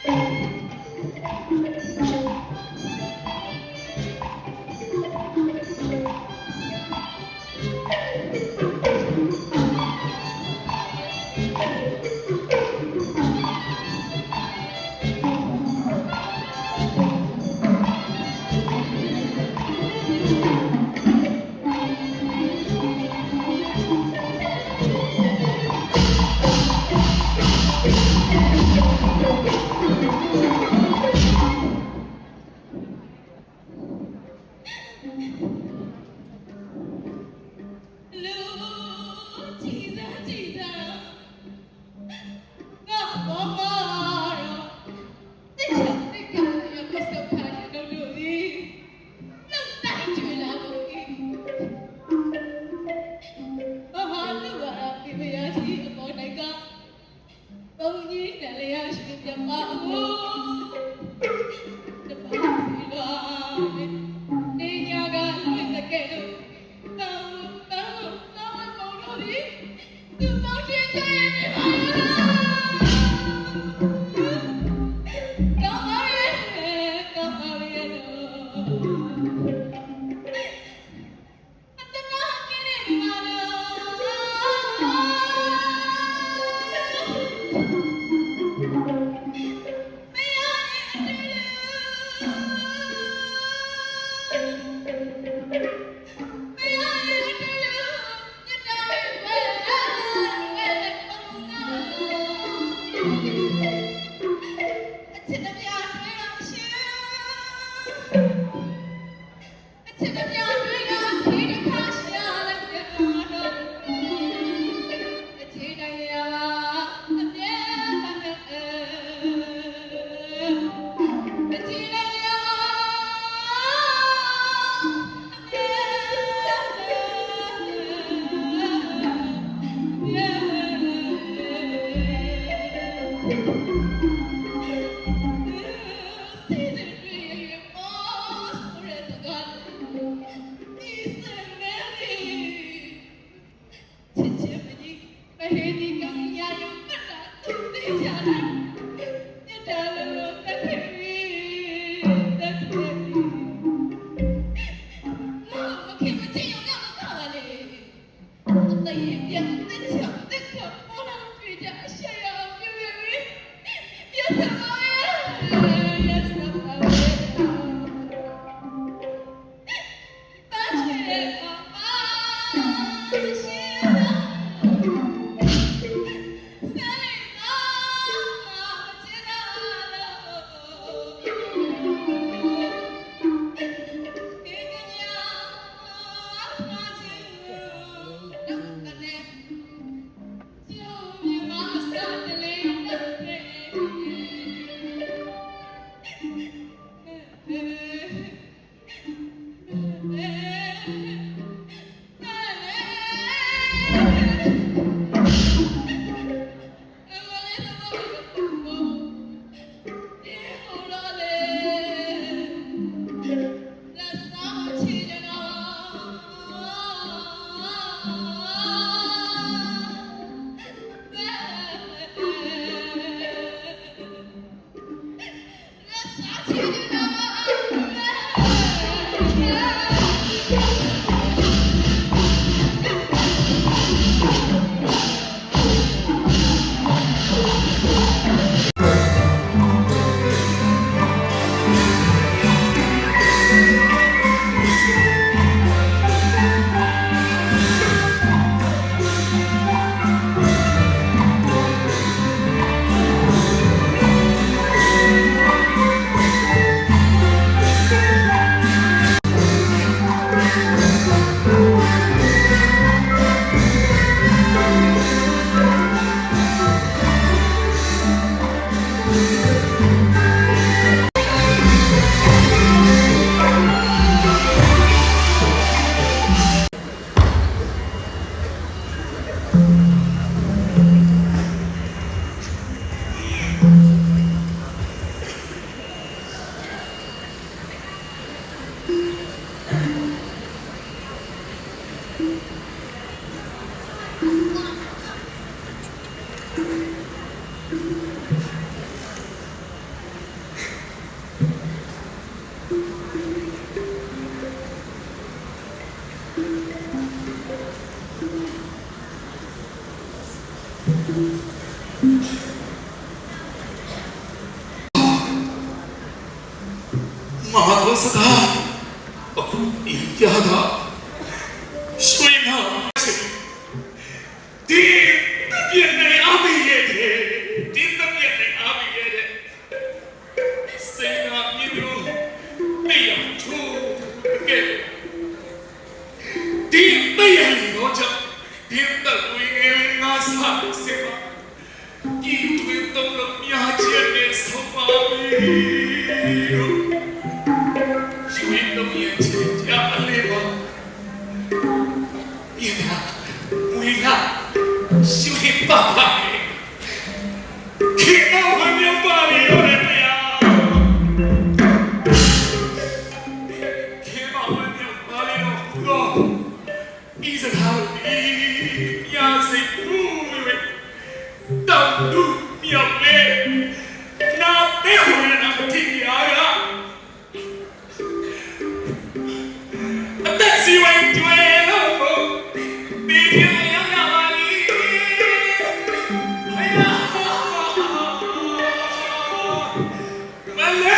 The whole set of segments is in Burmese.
မ တော်စကားအခုဒီပြားတာရွှေနာဒီပြည့်နေအမေရဲ့ဒီတပြည့်နေအမေရဲ့စိတ်နာမြေလို့မေးရချိုးကဲဒီမေးရလို့ချဒီတဝင်းငယ်ငါစားစေပါဒီတွင်တော့မြာချင်နေဆုံးပါပြီရွှေတော့ရဲ့ချစ်ကြအလေးပါဒီမှာဝီလာရွှေပါပါခေမောင်မြောပါရီရောလေဗျာခေမောင်မြောပါရီရောဤစကားဤညာစိတ်ဘူးတောင်တူမြောက်လေနာတဲ့ဟိုရနာတိယာကအသက်စီဝိုင်းကျွဲလို့ဒီပြေရောက်ရပါလိဟဲ့မလဲ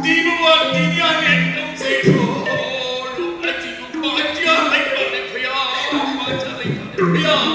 ဒီဘဝဒီညနဲ့တုံးစေလို့အကြည့်ကိုပါကြလိုက်ပါနဲ့ဖယားပါကြလိုက်ပါနဲ့ဖယား